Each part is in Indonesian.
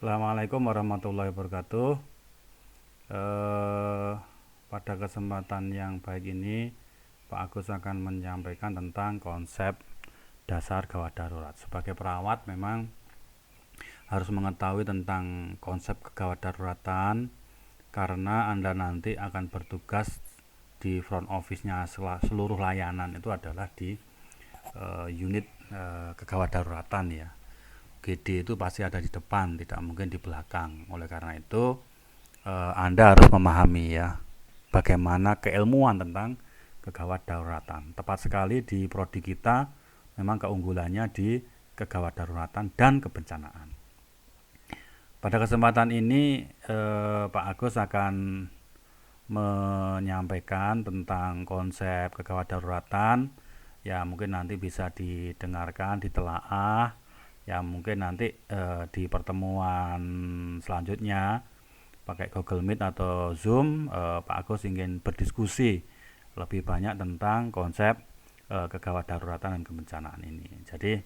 Assalamualaikum warahmatullahi wabarakatuh. Pada kesempatan yang baik ini, Pak Agus akan menyampaikan tentang konsep dasar gawat darurat. Sebagai perawat memang harus mengetahui tentang konsep kegawat daruratan karena Anda nanti akan bertugas di front office-nya seluruh layanan itu adalah di unit kegawat daruratan ya. GD itu pasti ada di depan, tidak mungkin di belakang. Oleh karena itu, Anda harus memahami ya bagaimana keilmuan tentang kegawat daruratan. Tepat sekali di prodi kita memang keunggulannya di kegawat daruratan dan kebencanaan. Pada kesempatan ini Pak Agus akan menyampaikan tentang konsep kegawat daruratan. Ya mungkin nanti bisa didengarkan, ditelaah. Ya mungkin nanti di pertemuan selanjutnya pakai Google Meet atau Zoom, Pak Agus ingin berdiskusi lebih banyak tentang konsep kegawat daruratan dan kebencanaan ini. Jadi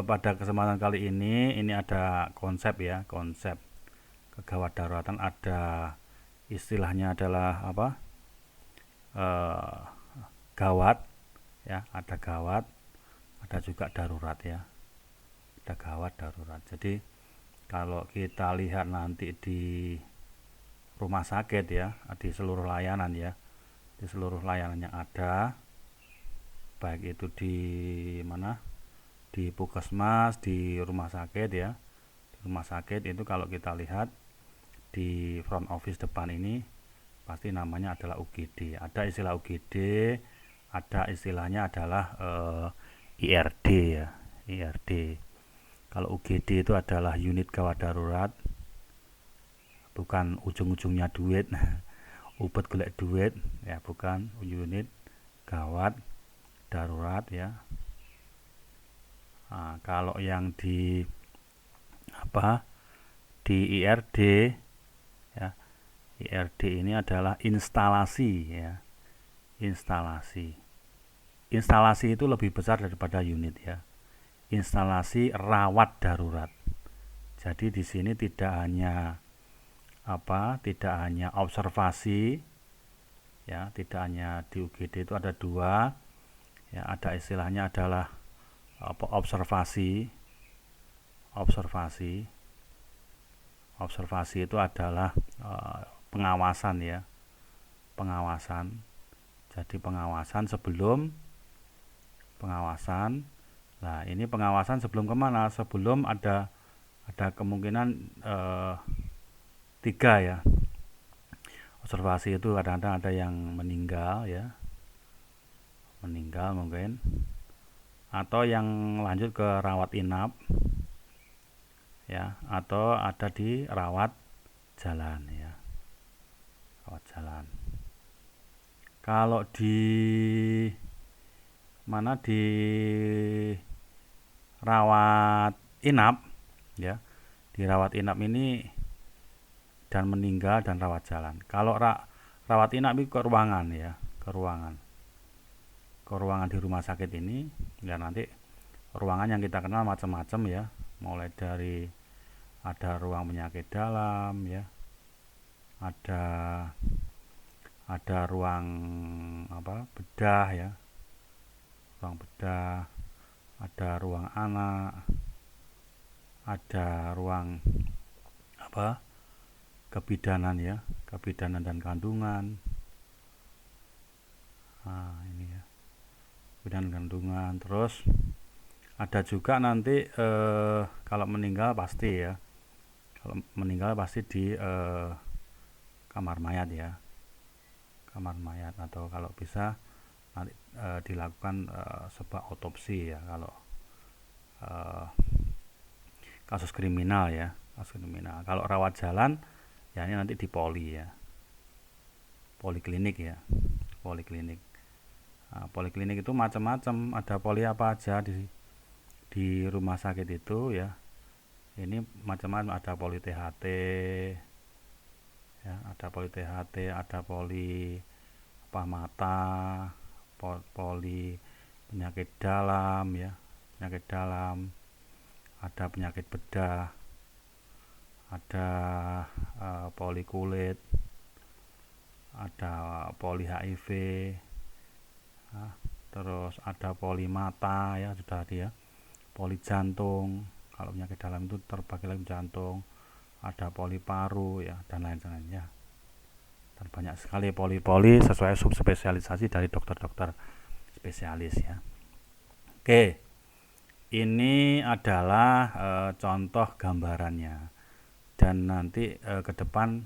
pada kesempatan kali ini ada konsep ya, konsep kegawat daruratan, ada istilahnya adalah apa? Gawat ya, ada gawat, ada juga darurat ya. Ada gawat, darurat. Jadi kalau kita lihat nanti di rumah sakit ya, di seluruh layanan ya, di seluruh layanan yang ada, baik itu di mana, di puskesmas, di rumah sakit ya, di rumah sakit itu kalau kita lihat di front office depan ini pasti namanya adalah UGD. Ada istilah UGD, ada istilahnya adalah IRD ya, IRD. Kalau UGD itu adalah unit gawat darurat, bukan ujung-ujungnya duit, upet golek duit ya, bukan, unit gawat darurat ya. Nah, kalau yang di di IRD ya, IRD ini adalah instalasi ya, instalasi itu lebih besar daripada unit ya. Instalasi rawat darurat. Jadi di sini tidak hanya observasi ya, tidak hanya di UGD itu ada dua ya, ada istilahnya adalah observasi itu adalah pengawasan ya, pengawasan. Jadi pengawasan sebelum pengawasan. Nah ini pengawasan sebelum kemana? Sebelum ada kemungkinan 3 ya. Observasi itu kadang-kadang ada yang meninggal ya, meninggal mungkin, atau yang lanjut ke rawat inap ya, atau ada di rawat jalan ya, rawat jalan. Kalau di mana, di rawat inap ya, di rawat inap ini dan meninggal dan rawat jalan. Kalau rawat inap itu ke ruangan ya, ke ruangan di rumah sakit ini ya. Nanti ruangan yang kita kenal macam-macam ya, mulai dari ada ruang penyakit dalam ya, ada ruang bedah ya, ruang bedah, ada ruang anak, ada ruang kebidanan ya, kebidanan dan kandungan. Nah ini ya, kebidanan kandungan. Terus ada juga nanti kalau meninggal pasti ya, kalau meninggal pasti di kamar mayat ya, kamar mayat, atau kalau bisa nanti dilakukan sebuah otopsi ya, kalau kasus kriminal ya, kasus kriminal. Kalau rawat jalan ya ini nanti di poli ya, poliklinik ya, poliklinik. Nah, poliklinik itu macam-macam, ada poli apa aja di rumah sakit itu ya. Ini macam-macam, ada poli THT ya, ada poli THT, ada poli mata, poli penyakit dalam ya, penyakit dalam, ada penyakit bedah, ada poli kulit, ada poli HIV, terus ada poli mata ya, sudah ada ya, poli jantung. Kalau penyakit dalam itu terbagi lagi jantung, ada poli paru ya, dan lain-lainnya. Dan banyak sekali poli-poli sesuai subspesialisasi dari dokter-dokter spesialis ya. Oke, ini adalah contoh gambarannya, dan nanti ke depan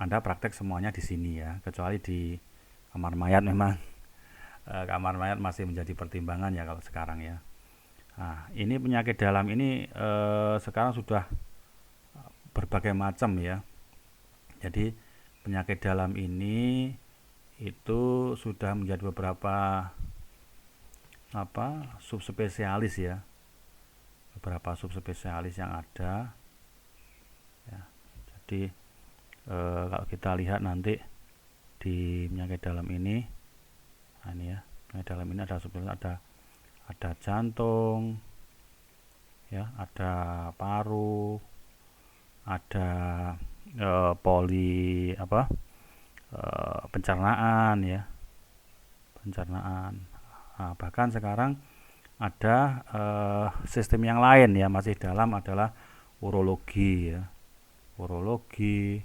Anda praktek semuanya di sini ya, kecuali di kamar mayat. Memang kamar mayat masih menjadi pertimbangan ya kalau sekarang ya. Nah, ini penyakit dalam ini sekarang sudah berbagai macam ya. Jadi penyakit dalam ini itu sudah menjadi beberapa subspesialis ya, beberapa subspesialis yang ada ya. Jadi kalau kita lihat nanti di penyakit dalam ini, nah ini ya, penyakit dalam ini ada subspesialis, ada jantung ya, ada paru, ada poli pencernaan ya, pencernaan. Nah, bahkan sekarang ada sistem yang lain ya, masih dalam, adalah urologi ya, urologi,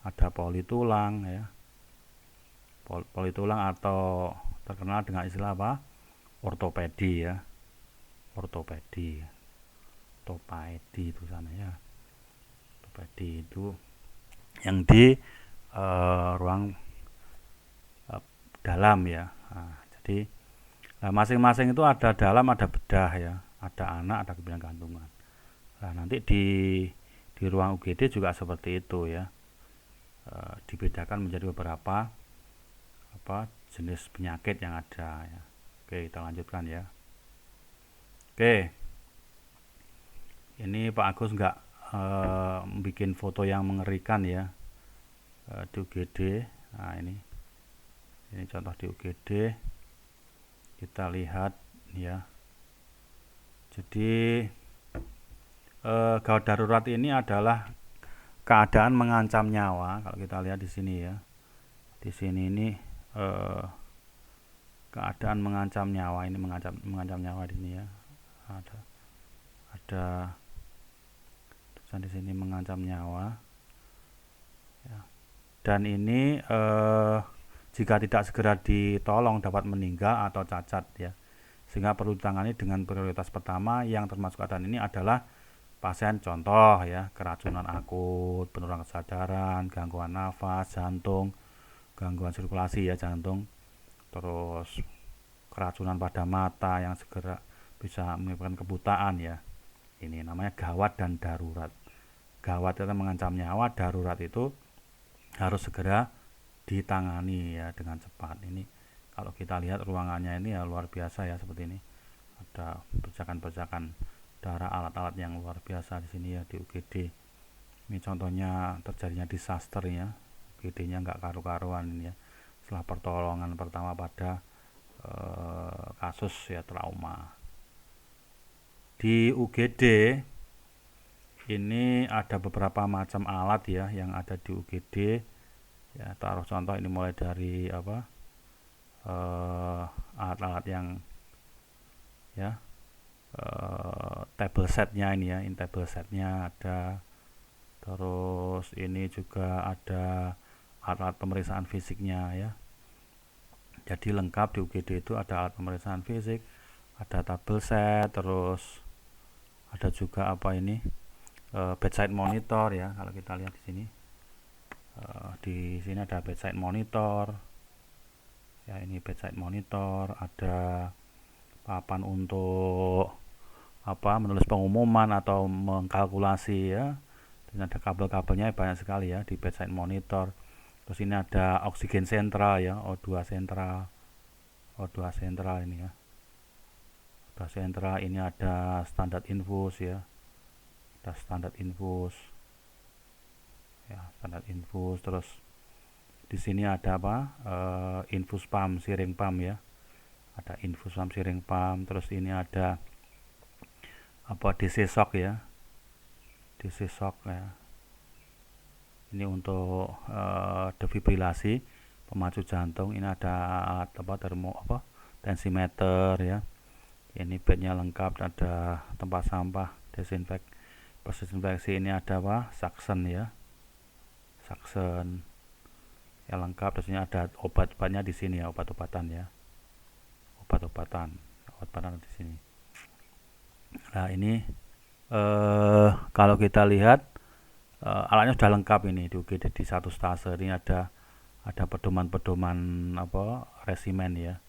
ada poli tulang ya, poli tulang, atau terkenal dengan istilah ortopedi ya, ortopedi itu sana ya. Ortopedi itu yang di ruang dalam ya. Nah, jadi masing-masing itu ada dalam, ada bedah ya, ada anak, ada kebiasaan gantungan. Nah, nanti di ruang UGD juga seperti itu ya, dibedakan menjadi beberapa jenis penyakit yang ada ya. Oke, kita lanjutkan ya. Oke, ini Pak Agus nggak bikin foto yang mengerikan ya di UGD. Nah, ini contoh di UGD, kita lihat ya. Jadi gawat darurat ini adalah keadaan mengancam nyawa. Kalau kita lihat di sini ya, di sini ini keadaan mengancam nyawa, ini mengancam nyawa di sini ya. Ada tulisan di sini mengancam nyawa ya. Dan ini jika tidak segera ditolong dapat meninggal atau cacat ya, sehingga perlu ditangani dengan prioritas pertama. Yang termasuk keadaan ini adalah pasien contoh ya, keracunan akut, penurunan kesadaran, gangguan nafas, jantung, gangguan sirkulasi ya jantung, terus keracunan pada mata yang segera bisa menyebabkan kebutaan ya. Ini namanya gawat dan darurat. Gawat itu mengancam nyawa, darurat itu harus segera ditangani ya dengan cepat. Ini kalau kita lihat ruangannya ini ya luar biasa ya, seperti ini. Ada percikan-percikan darah, alat-alat yang luar biasa di sini ya di UGD. Ini contohnya terjadinya disaster ya. UGD-nya nggak karu-karuan ini ya. Setelah pertolongan pertama pada kasus ya trauma. Di UGD ini ada beberapa macam alat ya yang ada di UGD ya. Taruh contoh ini mulai dari alat-alat yang ya, table setnya ini ya, table setnya ada. Terus ini juga ada alat pemeriksaan fisiknya ya. Jadi lengkap di UGD itu ada alat pemeriksaan fisik, ada table set, terus ada juga bedside monitor ya. Kalau kita lihat di sini, di sini ada bedside monitor ya, ini bedside monitor, ada papan untuk menulis pengumuman atau mengkalkulasi ya. Dan ada kabel-kabelnya banyak sekali ya di bedside monitor. Terus ini ada oksigen sentral ya, O2 sentral ini ya. O2 sentral, ini ada standar infus ya. Ada standar infus. Ya, standar infus. Terus di sini ada infus pump, siring pump ya. Ada infus pump, siring pump. Terus ini ada DC shock ya, DC shock ya. Ini untuk defibrilasi, pemacu jantung. Ini ada alat tensimeter ya. Ini bednya lengkap, ada tempat sampah, desinfeksi. Ini ada suction ya, suction ya lengkap. Terus ini ada obat-obatnya di sini ya, obat-obatan ya, obat-obatan di sini. Nah ini kalau kita lihat alatnya sudah lengkap ini di UGD di satu stase. Ini ada pedoman-pedoman resimen ya.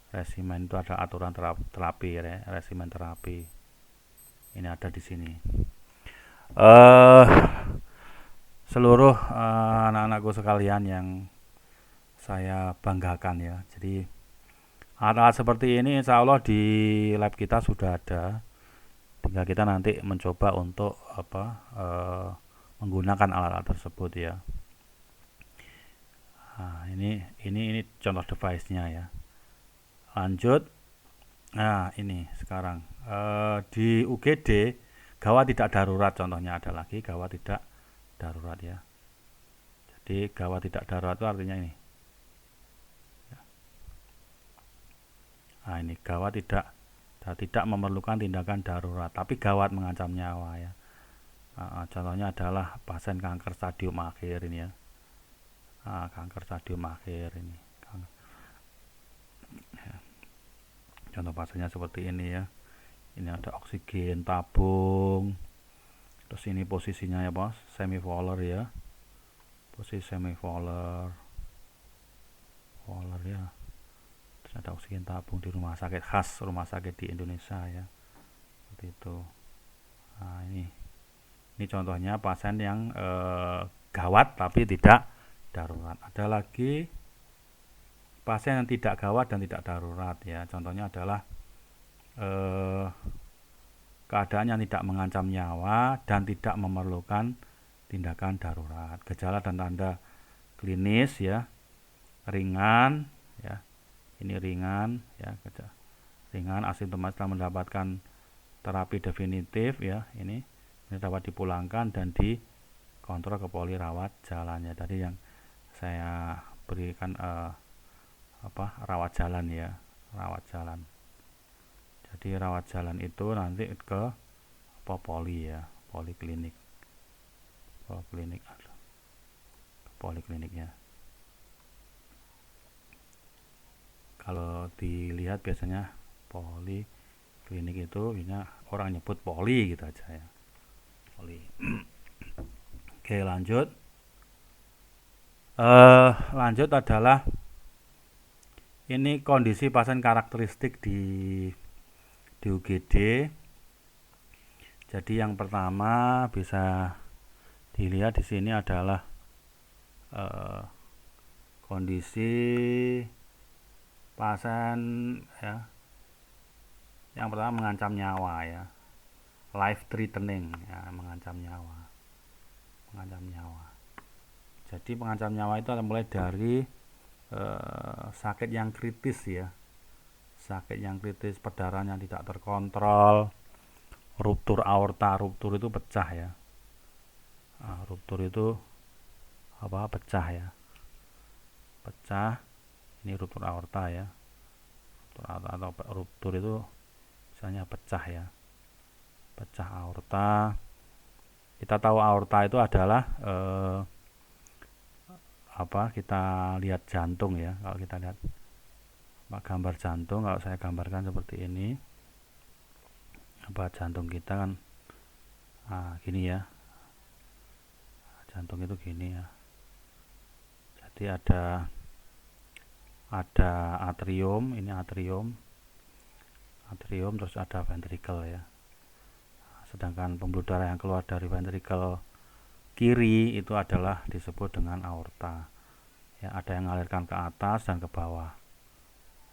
Resimen itu ada aturan terapi, resimen terapi. Ini ada di sini. Seluruh anak-anakku sekalian yang saya banggakan ya. Jadi alat-alat seperti ini insya Allah di lab kita sudah ada. Tinggal kita nanti mencoba untuk menggunakan alat-alat tersebut ya. Nah, ini contoh device-nya ya. Lanjut. Nah, ini sekarang di UGD gawat tidak darurat, contohnya ada lagi gawat tidak darurat ya. Jadi gawat tidak darurat itu artinya ini. Nah, ini gawat tidak memerlukan tindakan darurat, tapi gawat mengancam nyawa ya. Contohnya adalah pasien kanker stadium akhir ini ya. Kanker stadium akhir ini. Contoh pasiennya seperti ini ya. Ini ada oksigen tabung. Terus ini posisinya ya bos, semivolar ya. Posisi semivolar. Volar ya. Terus ada oksigen tabung di rumah sakit khas rumah sakit di Indonesia ya. Seperti itu. Nah, ini contohnya pasien yang gawat tapi tidak darurat. Ada lagi pasien yang tidak gawat dan tidak darurat ya. Contohnya adalah keadaan yang tidak mengancam nyawa dan tidak memerlukan tindakan darurat. Gejala dan tanda klinis ya ringan ya. Ini ringan ya, ringan asimptomatis setelah mendapatkan terapi definitif ya. Ini dapat dipulangkan dan dikontrol ke poli rawat jalannya. Tadi yang saya berikan rawat jalan ya, rawat jalan. Jadi rawat jalan itu nanti ke poli ya, poliklinik, polikliniknya. Kalau dilihat biasanya poliklinik itu orang nyebut poli gitu aja ya, poli. Oke, lanjut. Lanjut adalah ini kondisi pasien karakteristik di UGD. Jadi yang pertama bisa dilihat di sini adalah kondisi pasien ya. Yang pertama mengancam nyawa ya, life threatening ya, mengancam nyawa. Jadi mengancam nyawa itu mulai dari sakit yang kritis ya, sakit yang kritis, perdarahan yang tidak terkontrol, ruptur aorta. Ruptur itu pecah ya. Ruptur itu pecah ya, pecah. Ini ruptur aorta ya, atau ruptur itu misalnya pecah ya, pecah aorta. Kita tahu aorta itu adalah kita lihat jantung ya. Kalau kita lihat gambar jantung, kalau saya gambarkan seperti ini, jantung kita kan gini ya, jantung itu gini ya. Jadi ada atrium, ini atrium, terus ada ventricle ya. Sedangkan pembuluh darah yang keluar dari ventricle kiri itu adalah disebut dengan aorta ya. Ada yang mengalirkan ke atas dan ke bawah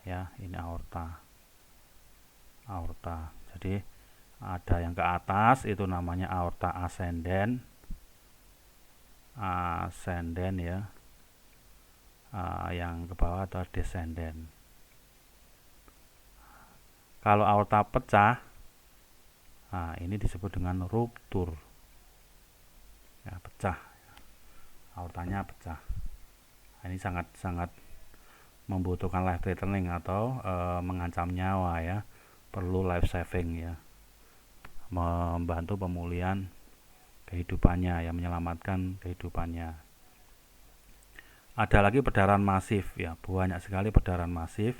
ya. Ini aorta. Jadi ada yang ke atas itu namanya aorta ascendens ya. Yang ke bawah adalah descendens. Kalau aorta pecah Nah, ini disebut dengan ruptur. Ya, pecah. Aortanya pecah. Nah, ini sangat membutuhkan life threatening atau mengancam nyawa ya. Perlu life saving ya. Membantu pemulihan kehidupannya ya, menyelamatkan kehidupannya. Ada lagi perdarahan masif ya, banyak sekali perdarahan masif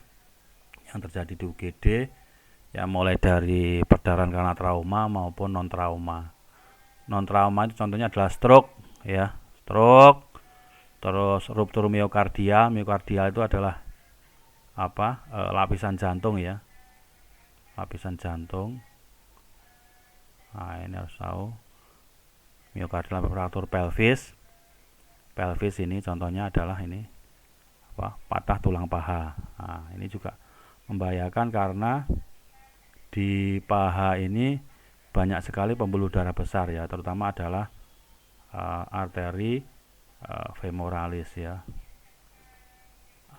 yang terjadi di UGD ya, mulai dari perdarahan karena trauma maupun non trauma. Non trauma itu contohnya adalah stroke ya, stroke, terus ruptur miokardia. Miokardia itu adalah lapisan jantung ya, lapisan jantung. Nah, ini harus tahu. Miokardial fraktur pelvis. Pelvis ini contohnya adalah ini patah tulang paha. Nah, ini juga membahayakan karena di paha ini banyak sekali pembuluh darah besar ya, terutama adalah arteri femoralis ya,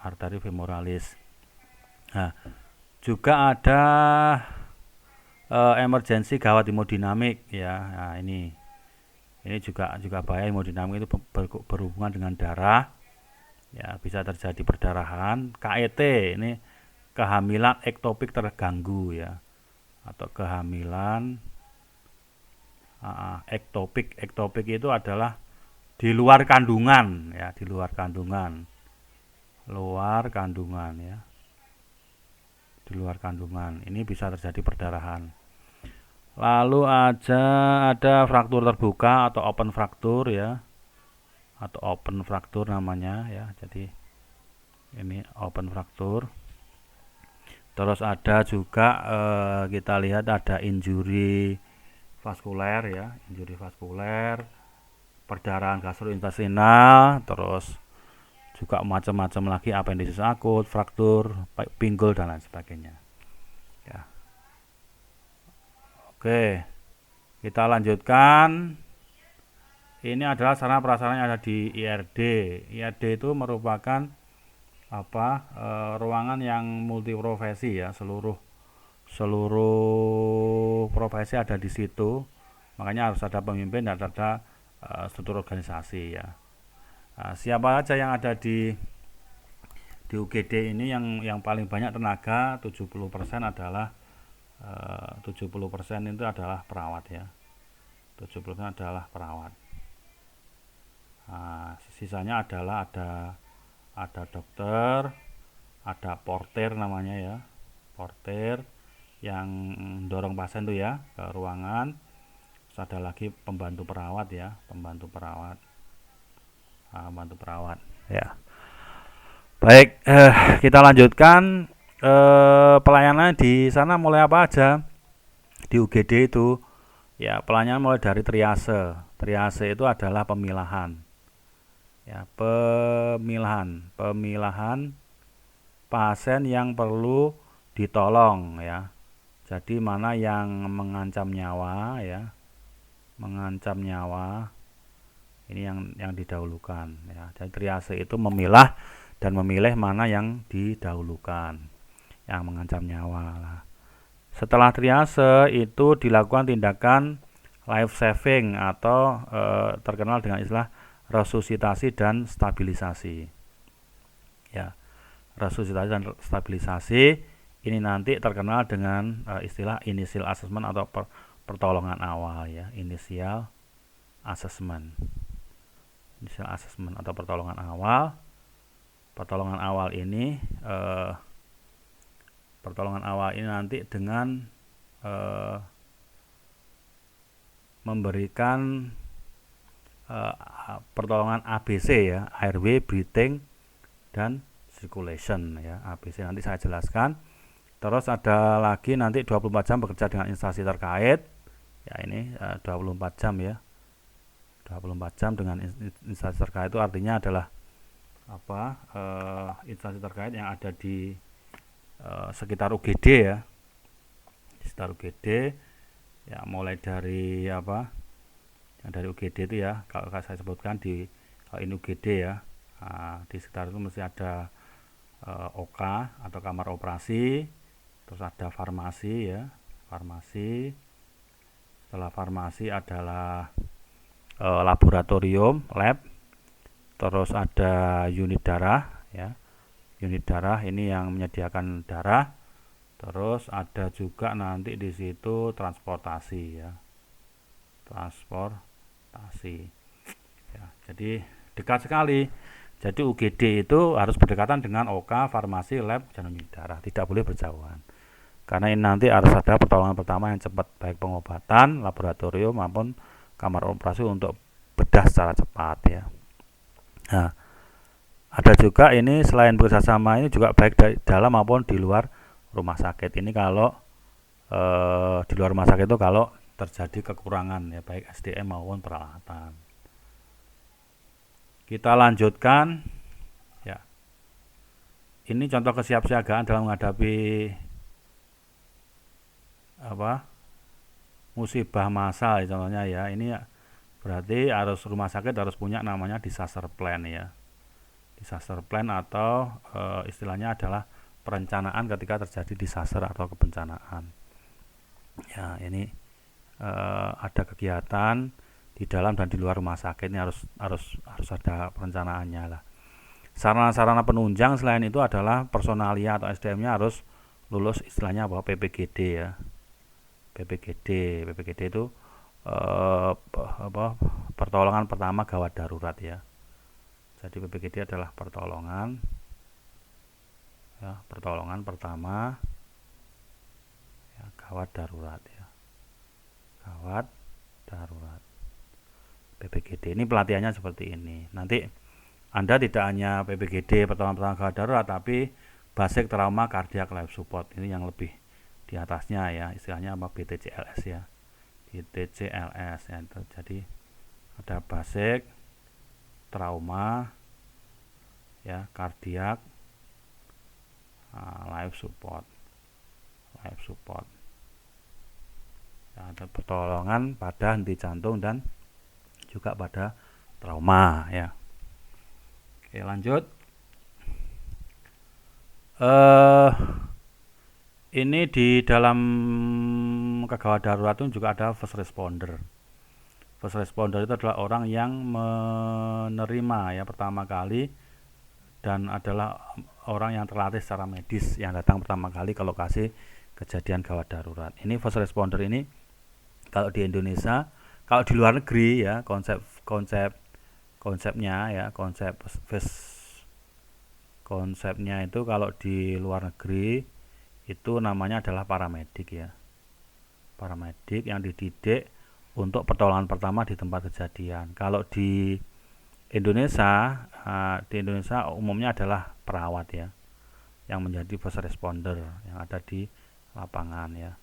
arteri femoralis. Nah, juga ada emergensi gawat hemodinamik ya. Nah, ini juga bahaya. Hemodinamik itu berhubungan dengan darah ya, bisa terjadi perdarahan. KET ini kehamilan ektopik terganggu ya, atau kehamilan ektopik. Ektopik itu adalah di luar kandungan ya, di luar kandungan, ya, di luar kandungan. Ini bisa terjadi perdarahan. Lalu ada fraktur terbuka atau open fraktur ya, atau open fraktur namanya ya. Jadi ini open fraktur. Terus ada juga kita lihat ada injury vaskuler ya, injury vaskuler, perdarahan gastrointestinal, terus juga macam-macam lagi, apendisis akut, fraktur, pinggul dan lain sebagainya. Ya. Oke, kita lanjutkan. Ini adalah sarana prasarana yang ada di IRD. IRD itu merupakan ruangan yang multiprofesi ya, seluruh profesi ada di situ. Makanya harus ada pemimpin dan ada struktur organisasi ya. Siapa aja yang ada di UGD ini yang paling banyak tenaga, 70% adalah 70% itu adalah perawat ya. 70% adalah perawat. Sisanya adalah ada dokter, ada porter namanya ya, porter yang dorong pasien tuh ya ke ruangan. Terus ada lagi pembantu perawat ya, pembantu perawat ya. Baik, kita lanjutkan. Pelayanan di sana mulai apa aja di UGD itu ya. Pelayanan mulai dari triase. Triase itu adalah pemilahan ya, pemilahan pasien yang perlu ditolong ya. Jadi mana yang mengancam nyawa ya, mengancam nyawa, ini yang didahulukan ya. Jadi triase itu memilah dan memilih mana yang didahulukan, yang mengancam nyawa lah. Setelah triase itu dilakukan tindakan life saving atau terkenal dengan istilah resusitasi dan stabilisasi ya. Resusitasi dan stabilisasi ini nanti terkenal dengan istilah initial assessment atau pertolongan awal ya, initial assessment atau pertolongan awal. Pertolongan awal ini nanti dengan memberikan pertolongan ABC ya, airway, breathing, dan circulation ya. ABC nanti saya jelaskan. Terus ada lagi nanti 24 jam bekerja dengan instansi terkait ya. Ini 24 jam ya, 24 jam dengan instansi terkait itu artinya adalah instansi terkait yang ada di sekitar UGD ya, di sekitar UGD ya, mulai dari yang dari UGD itu ya. Kalau saya sebutkan kalau ini UGD ya, di sekitar itu mesti ada OK atau kamar operasi, terus ada farmasi ya, farmasi, Setelah farmasi adalah laboratorium, lab. Terus ada unit darah ya. Unit darah ini yang menyediakan darah. Terus ada juga nanti di situ transportasi ya. Transportasi. Ya, jadi dekat sekali. Jadi UGD itu harus berdekatan dengan OK, farmasi, lab, dan unit darah. Tidak boleh berjauhan. Karena ini nanti harus ada pertolongan pertama yang cepat, baik pengobatan, laboratorium maupun kamar operasi untuk bedah secara cepat ya. Nah, ada juga ini selain bekerjasama ini juga baik di dalam maupun di luar rumah sakit. Ini kalau di luar rumah sakit itu kalau terjadi kekurangan ya, baik SDM maupun peralatan. Kita lanjutkan ya. Ini contoh kesiapsiagaan dalam menghadapi musibah massal ya, contohnya ya. Ini berarti rumah sakit harus punya namanya disaster plan ya. Disaster plan atau istilahnya adalah perencanaan ketika terjadi disaster atau kebencanaan. Ya, ini ada kegiatan di dalam dan di luar rumah sakit, ini harus ada perencanaannya lah. Sarana-sarana penunjang selain itu adalah personalia atau SDM-nya harus lulus istilahnya PPGD ya. PPGD itu pertolongan pertama gawat darurat ya. Jadi PPGD adalah pertolongan pertama ya, gawat darurat ya. Gawat darurat. PPGD ini pelatihannya seperti ini. Nanti Anda tidak hanya PPGD pertolongan pertama gawat darurat, tapi basic trauma cardiac life support ini yang lebih di atasnya ya, istilahnya BTCLS ya. BTCLS ya. Jadi ada basic trauma ya, cardiac life support ya, ada pertolongan pada henti jantung dan juga pada trauma ya. Oke, lanjut. Ini di dalam kegawat darurat itu juga ada first responder. First responder itu adalah orang yang menerima ya pertama kali dan adalah orang yang terlatih secara medis yang datang pertama kali ke lokasi kejadian gawat darurat. Ini first responder ini kalau di Indonesia, kalau di luar negeri ya konsepnya ya, konsepnya itu kalau di luar negeri itu namanya adalah paramedik ya. Paramedik yang dididik untuk pertolongan pertama di tempat kejadian. Kalau di Indonesia umumnya adalah perawat ya, yang menjadi first responder yang ada di lapangan ya,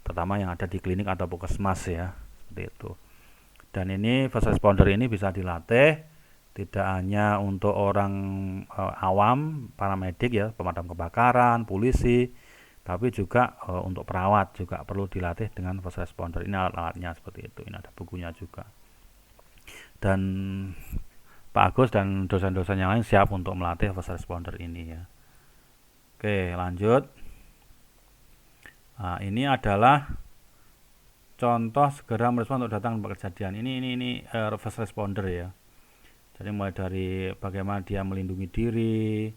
terutama yang ada di klinik atau puskesmas ya, seperti itu. Dan ini first responder ini bisa dilatih tidak hanya untuk orang awam, paramedik ya, pemadam kebakaran, polisi, tapi juga untuk perawat juga perlu dilatih dengan first responder. Ini alat-alatnya seperti itu. Ini ada bukunya juga. Dan Pak Agus dan dosen-dosen yang lain siap untuk melatih first responder ini ya. Oke, lanjut. Nah, ini adalah contoh segera merespon untuk datang ke kejadian. Ini first responder ya. Jadi mulai dari bagaimana dia melindungi diri,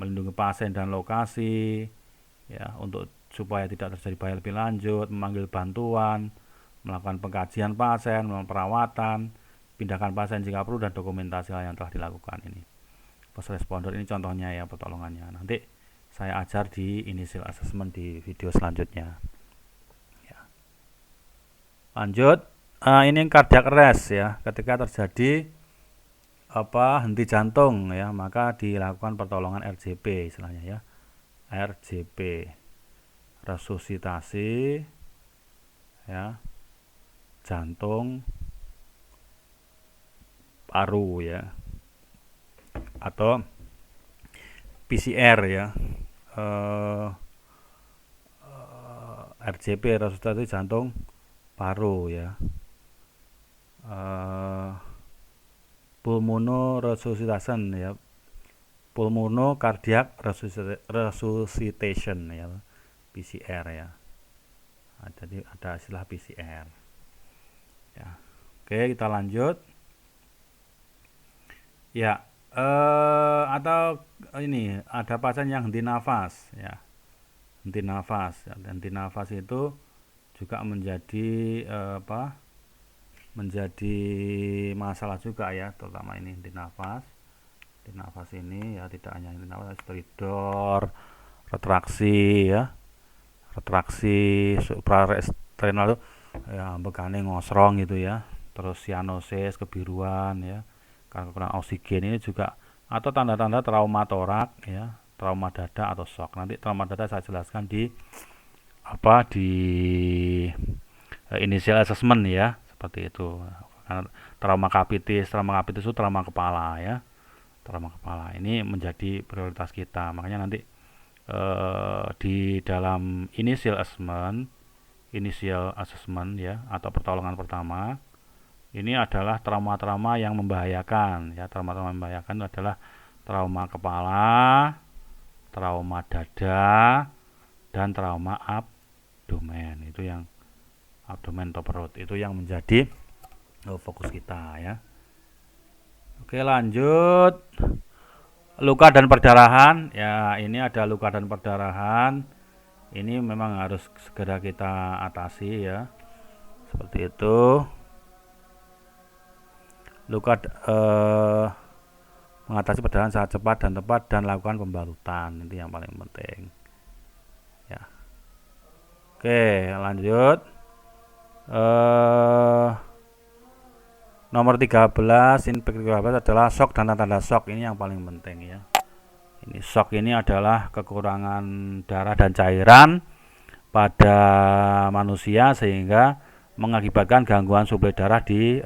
melindungi pasien dan lokasi ya, untuk supaya tidak terjadi bahaya lebih lanjut, memanggil bantuan, melakukan pengkajian pasien, melakukan perawatan, pindahkan pasien jika perlu, dan dokumentasi yang telah dilakukan. Ini first responder ini contohnya ya pertolongannya. Nanti saya ajar di initial assessment di video selanjutnya ya. Lanjut, ini cardiac arrest ya, ketika terjadi henti jantung ya, maka dilakukan pertolongan RJP istilahnya ya. RJP, resusitasi ya, jantung paru ya, atau PCR ya. RJP, resusitasi jantung paru ya. Pulmonoresuscitation ya, pulmonocardiac resuscitation ya, PCR ya. Nah, jadi ada istilah PCR. ya. Oke, kita lanjut ya. Atau ini ada pasien yang henti nafas ya, henti nafas ya. Henti nafas itu juga menjadi menjadi masalah juga ya, terutama ini henti nafas. Henti nafas ini ya tidak hanya henti nafas, stridor, retraksi ya, retraksi suprarenal itu ya, bekane ngosrong gitu ya, terus cyanosis, kebiruan ya, karena kekurangan oksigen ini juga, atau tanda-tanda trauma torak ya, trauma dada atau shock. Nanti trauma dada saya jelaskan di initial assessment ya, seperti itu. Karena trauma kapitis itu trauma kepala ya, trauma kepala ini menjadi prioritas kita. Makanya nanti di dalam initial assessment ya, atau pertolongan pertama, ini adalah trauma-trauma yang membahayakan ya. Trauma-trauma membahayakan adalah trauma kepala, trauma dada, dan trauma abdomen. Itu yang abdomen atau perut, itu yang menjadi fokus kita ya. Oke, lanjut. Luka dan perdarahan ya, ini ada luka dan perdarahan, ini memang harus segera kita atasi ya, seperti itu. Luka mengatasi perdarahan sangat cepat dan tepat dan lakukan pembalutan, itu yang paling penting ya. Oke, lanjut. Nomor 13, infeksi 13 adalah shock dan tanda shock, ini yang paling penting ya. Ini shock ini adalah kekurangan darah dan cairan pada manusia sehingga mengakibatkan gangguan suplai darah di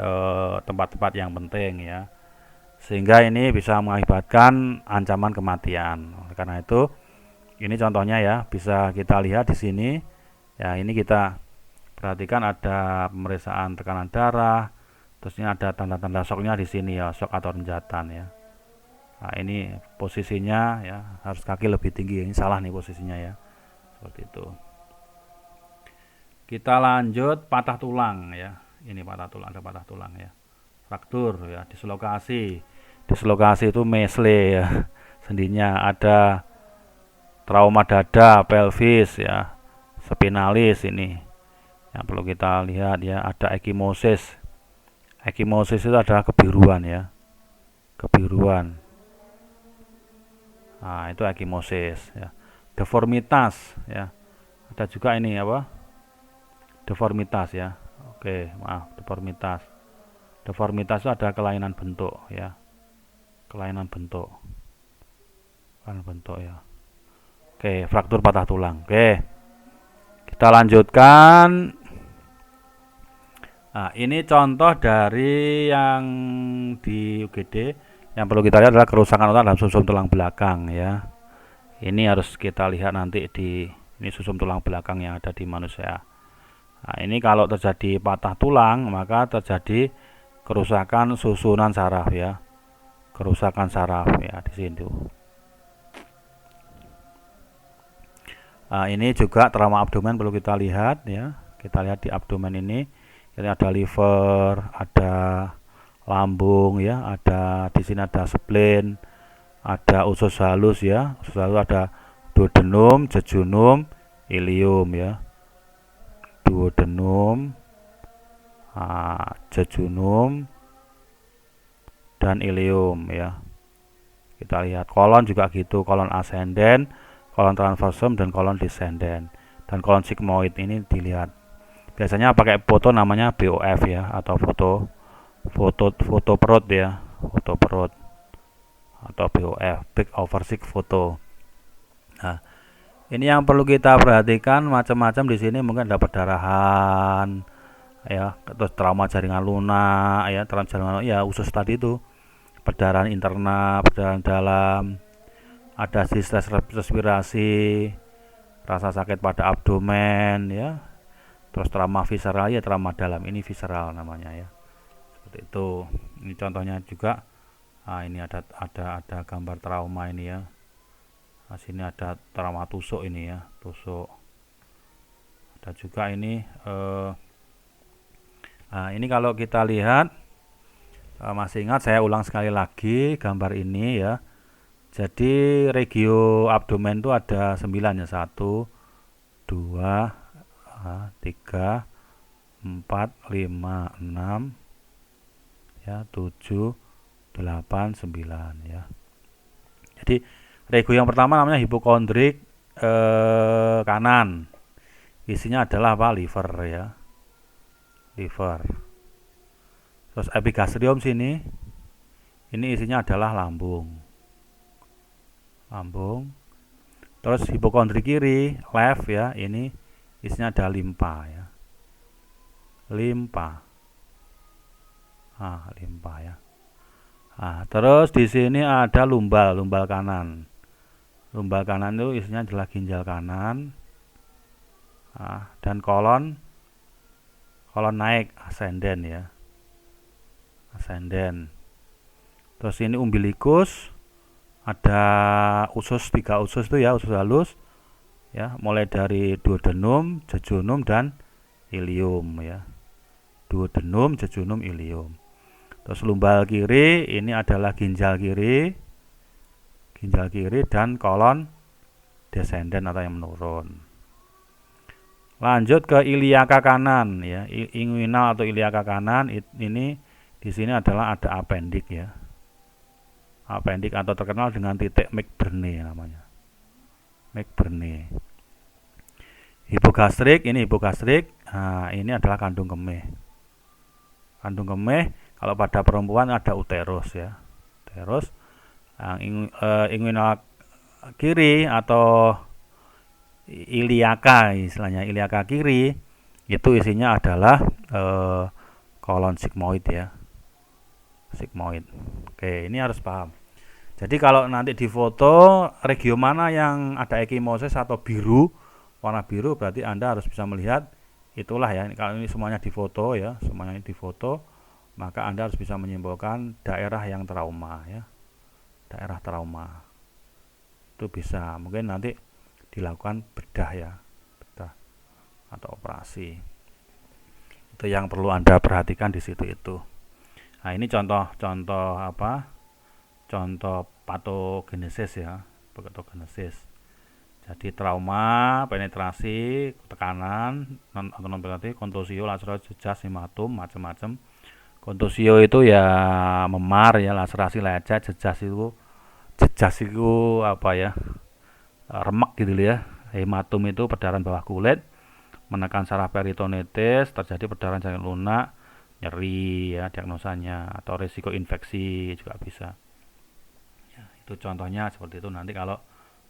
tempat-tempat yang penting ya, sehingga ini bisa mengakibatkan ancaman kematian. Karena itu ini contohnya ya, bisa kita lihat di sini ya. Ini kita perhatikan ada pemeriksaan tekanan darah, terus ini ada tanda-tanda shocknya di sini ya, shock atau renjatan ya. Nah, ini posisinya ya, harus kaki lebih tinggi, ini salah nih posisinya ya, seperti itu. Kita lanjut patah tulang ya. Ini patah tulang, ada patah tulang ya. Fraktur ya, dislokasi. Dislokasi itu mesle ya. Sendinya ada trauma dada, pelvis ya, spinalis ini. Yang perlu kita lihat ya, ada ekimosis. Ekimosis itu adalah kebiruan ya. Kebiruan. Nah, itu ekimosis ya. Deformitas ya. Ada juga ini apa? Deformitas ya. Oke, maaf, deformitas. Deformitas itu ada kelainan bentuk ya. Kelainan bentuk. Kelainan bentuk ya. Oke, fraktur patah tulang. Oke. Kita lanjutkan. Nah, ini contoh dari yang di UGD. Yang perlu kita lihat adalah kerusakan otot dalam sumsum tulang belakang ya. Ini harus kita lihat nanti di ini sumsum tulang belakang yang ada di manusia. Nah, ini kalau terjadi patah tulang maka terjadi kerusakan susunan saraf ya. Kerusakan saraf ya di sini. Nah, ini juga trauma abdomen perlu kita lihat ya. Kita lihat di abdomen ini. Ini ada liver, ada lambung ya, ada di sini ada spleen, ada usus halus ya. Usus halus ada duodenum, jejunum, ilium ya. Duodenum, jejunum, dan ilium ya. Kita lihat kolon juga gitu, kolon ascendent, kolon transversum, dan kolon descendent. Dan kolon sigmoid ini dilihat. Biasanya pakai foto namanya BOF ya, atau foto perut ya, foto perut atau BOF, big oversight photo. Nah, ini yang perlu kita perhatikan macam-macam di sini, mungkin ada perdarahan ya, terus trauma jaringan lunak ya, trauma jaringan ya, usus tadi itu, perdarahan internal, perdarahan dalam, ada distress respirasi, rasa sakit pada abdomen ya, terus trauma visceral ya, trauma dalam, ini visceral namanya ya, seperti itu. Ini contohnya juga. Nah, ini ada gambar trauma ini ya. Nah, sini ada trauma tusuk ini ya, tusuk. Ada juga ini Nah, ini kalau kita lihat, masih ingat, saya ulang sekali lagi gambar ini ya. Jadi regio abdomen itu ada 9 ya, 1, 2, 3, 4, 5, 6 ya, 7, 8, 9 ya. Jadi regio yang pertama namanya hipokondrik kanan. Isinya adalah apa? Liver ya. Liver. Terus epigastrium sini, ini isinya adalah lambung. Lambung. Terus hipokondri kiri, left ya, ini isinya ada limpa ya. Limpa. Limpa ya. Terus di sini ada lumbal kanan. Lumbal kanan itu isinya adalah ginjal kanan. Dan kolon naik, ascendent ya. Ascendent. Terus ini umbilikus, ada usus, 3 usus itu ya, usus halus ya, mulai dari duodenum, jejunum dan ilium ya. Duodenum, jejunum, ilium. Terus lumbal kiri ini adalah ginjal kiri dan kolon descendant atau yang menurun. Lanjut ke iliaka kanan ya, inguinal atau iliaka kanan. Ini di sini adalah ada appendix ya. Appendix atau terkenal dengan titik McBurney namanya. McBurney. Hipogastrik, ini hipogastrik. Ini adalah kandung kemih. Kandung kemih kalau pada perempuan ada uterus ya. Uterus. Inguinal kiri atau iliaka, istilahnya iliaka kiri, itu isinya adalah kolon sigmoid ya. Sigmoid. Oke, ini harus paham. Jadi kalau nanti di foto regio mana yang ada ekimosis atau biru, warna biru, berarti Anda harus bisa melihat itulah ya. Kalau ini semuanya di foto ya, semuanya di foto, maka Anda harus bisa menyimpulkan daerah yang trauma ya. Daerah trauma. Itu bisa, mungkin nanti dilakukan bedah ya, bedah atau operasi. Itu yang perlu Anda perhatikan di situ itu. Nah, ini contoh apa? Contoh patogenesis ya, patogenesis. Jadi trauma, penetrasi, tekanan, non penetrasi, kontusio, laserasi, jejas, hematom, macam-macam. Kontusio itu ya memar ya, laserasi lecet, jejas itu apa ya? Remek gitu ya. Hematom itu perdarahan bawah kulit, menekan saraf peritonitis, terjadi perdarahan jaringan lunak, nyeri ya diagnosanya, atau risiko infeksi juga bisa. Ya, itu contohnya seperti itu nanti kalau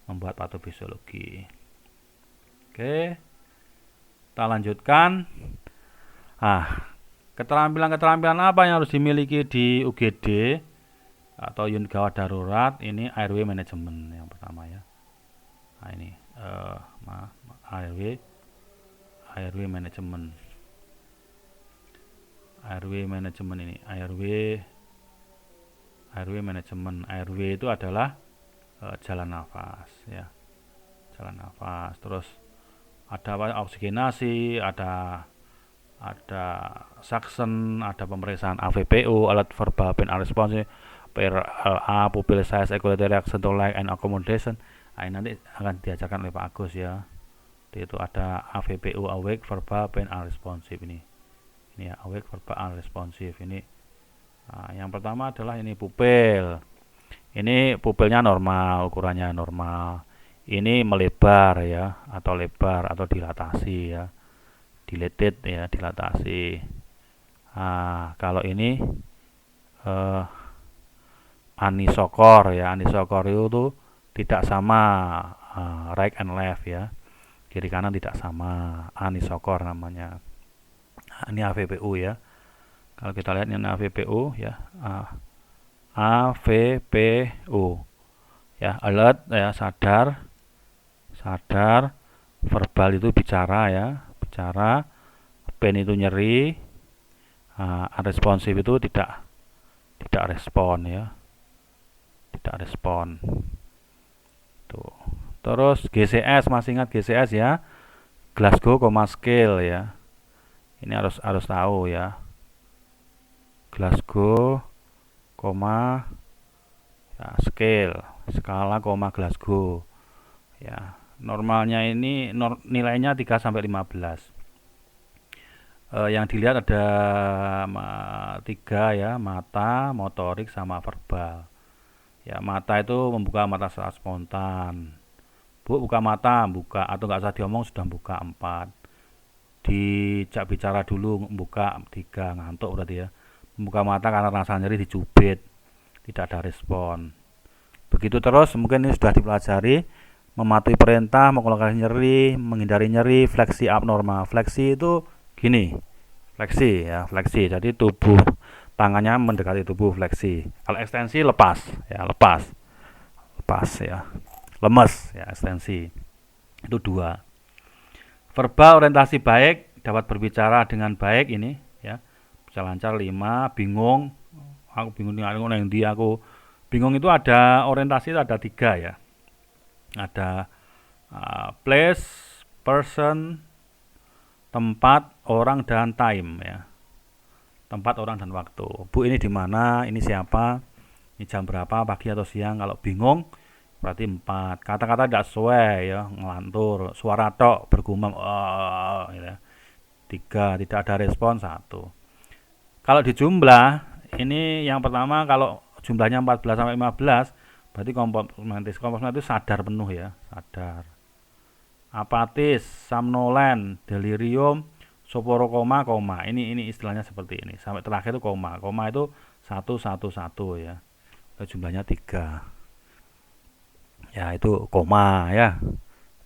membuat patofisiologi. Oke, kita lanjutkan. Keterampilan apa yang harus dimiliki di UGD atau unit gawat darurat? Ini airway management yang pertama ya. Nah, ini airway management. Airway management ini, airway management. Airway itu adalah jalan nafas ya. Jalan nafas. Terus ada apa? Oksigenasi, ada suction, ada pemeriksaan AVPO, alat verbal pain response, PRLA, pupil size, equilibrium reaction to light and accommodation. Ini nanti akan diajarkan oleh Pak Agus ya. Itu ada AVPO, awake verbal pain responsive ini ya, awake verbal responsive ini. Yang pertama adalah ini pupil. Ini pupilnya normal, ukurannya normal. Ini melebar ya, atau lebar atau dilatasi ya. Dilated ya, dilatasi. Kalau ini anisokor ya, anisokor itu tidak sama right and left ya, kiri kanan tidak sama, anisokor namanya. Ini AVPU ya. Kalau kita lihat ini AVPU ya, AVPU ya, alert ya, sadar, verbal itu bicara ya, bicara, pain itu nyeri, unresponsive itu tidak respon ya, tidak respon. Tuh. Terus GCS, masih ingat GCS ya, Glasgow Coma Scale ya. Ini harus tahu ya. Glasgow, koma ya, skala, koma Glasgow. Ya, normalnya ini nilainya 3 sampai 15. Yang dilihat ada 3 ya, mata, motorik sama verbal. Ya, mata itu membuka mata secara spontan. Bu, buka mata, buka, atau nggak usah diomong sudah buka 4. Dijak bicara dulu, buka 3, ngantuk berarti ya. Membuka mata karena rasa nyeri, dicubit, tidak ada respon. Begitu terus, mungkin ini sudah dipelajari. Mematuhi perintah, mengeluarkan nyeri, menghindari nyeri, fleksi abnormal. Fleksi itu gini, fleksi ya, fleksi. Jadi tubuh tangannya mendekati tubuh, fleksi. Kalau ekstensi lepas, ya lepas, lepas ya, lemes ya, ekstensi. Itu 2. Verbal orientasi baik, dapat berbicara dengan baik ini ya, bisa lancar. 5. Bingung, aku bingung yang di aku bingung. Itu ada orientasi, itu ada 3 ya. Ada place, person, tempat, orang, dan time ya. Tempat, orang, dan waktu. Bu, ini di mana? Ini siapa? Ini jam berapa? Pagi atau siang? Kalau bingung berarti 4. Kata-kata tidak sesuai ya, ngelantur, suara tok, bergumam, ya. 3. Tidak ada respon. 1. Kalau di jumlah, ini yang pertama, kalau jumlahnya 14 sampai 15, berarti komposmentis. Komposmentis itu sadar penuh ya, sadar. Apatis, somnolen, delirium, soporokoma, koma. Ini istilahnya seperti ini. Sampai terakhir itu koma. Koma itu 111 ya. Jumlahnya 3. Ya, itu koma ya.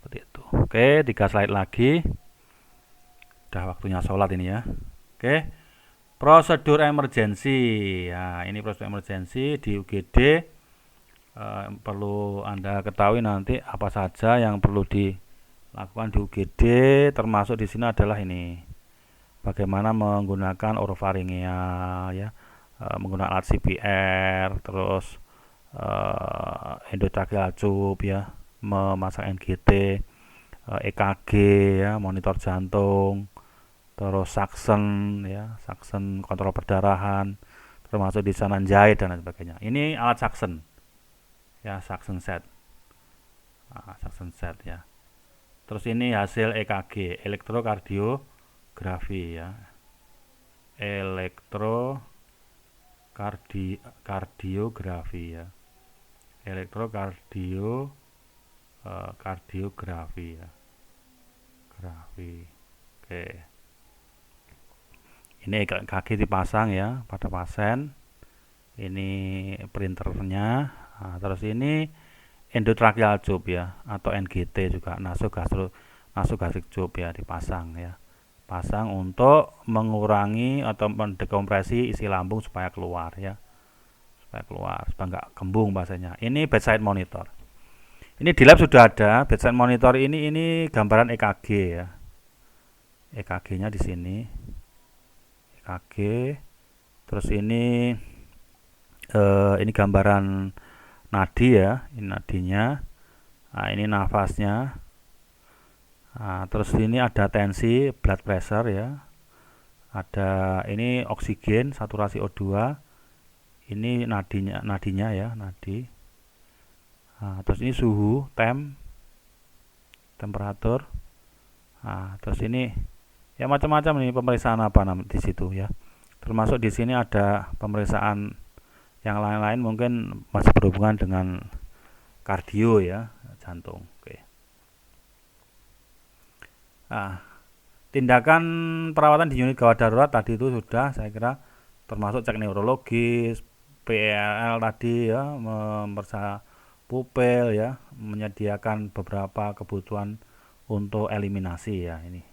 Seperti itu. Oke, 3 slide lagi. Udah waktunya sholat ini ya. Oke. Prosedur emergensi. Ya, ini prosedur emergensi di UGD. Perlu Anda ketahui nanti apa saja yang perlu dilakukan di UGD, termasuk di sini adalah ini bagaimana menggunakan orofaringeal ya, menggunakan alat CPR, terus endotracheal tube ya, memasang NGT, EKG ya, monitor jantung, terus suction ya, suction kontrol perdarahan, termasuk di sana jahit dan lain sebagainya. Ini alat suction ya, suction set, suction set ya. Terus ini hasil EKG, elektrokardiografi ya, kardiografi ya, kardiografi ya, grafi. Oke, ini EKG dipasang ya pada pasien. Ini printernya. Nah, terus ini endotracheal tube ya, atau NGT juga, nasogastric tube ya, dipasang ya. Pasang untuk mengurangi atau mendekompresi isi lambung supaya keluar ya. Supaya nggak kembung bahasanya. Ini bedside monitor. Ini di lab sudah ada bedside monitor ini gambaran EKG ya. EKG-nya di sini. EKG. Terus ini gambaran nadi ya, ini nadinya. Nah, ini nafasnya. Nah, terus ini ada tensi, blood pressure ya. Ada ini oksigen, saturasi O2. Ini nadinya ya, nadi. Nah, terus ini suhu, temperatur. Nah, terus ini ya macam-macam nih pemeriksaan apa di situ ya. Termasuk di sini ada pemeriksaan yang lain-lain, mungkin masih berhubungan dengan kardio ya, jantung. Oke. Nah, tindakan perawatan di unit gawat darurat tadi itu sudah saya kira, termasuk cek neurologis, PLL tadi ya, memeriksa pupil ya, menyediakan beberapa kebutuhan untuk eliminasi ya ini.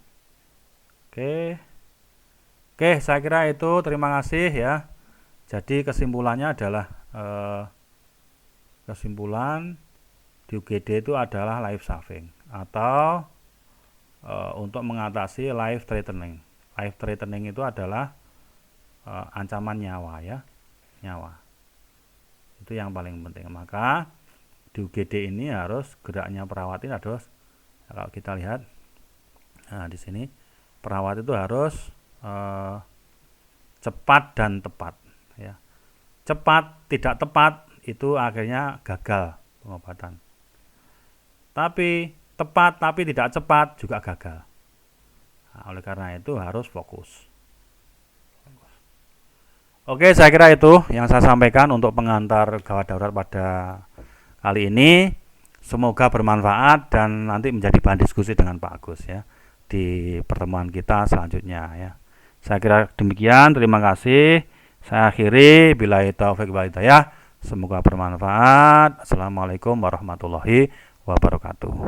Oke, saya kira itu. Terima kasih ya. Jadi kesimpulannya adalah kesimpulan di UGD itu adalah life saving atau untuk mengatasi life threatening. Life threatening itu adalah ancaman nyawa ya, nyawa. Itu yang paling penting. Maka di UGD ini harus geraknya perawat ini harus, kalau kita lihat di sini, perawat itu harus cepat dan tepat. cepat, tidak tepat, itu akhirnya gagal pengobatan. Tapi tepat tapi tidak cepat juga gagal. Nah, oleh karena itu harus fokus. Oke, saya kira itu yang saya sampaikan untuk pengantar gawat darurat pada kali ini. Semoga bermanfaat dan nanti menjadi bahan diskusi dengan Pak Agus ya di pertemuan kita selanjutnya ya. Saya kira demikian, terima kasih. Saya akhiri, billahi taufik wal hidayah. Semoga bermanfaat. Assalamualaikum warahmatullahi wabarakatuh.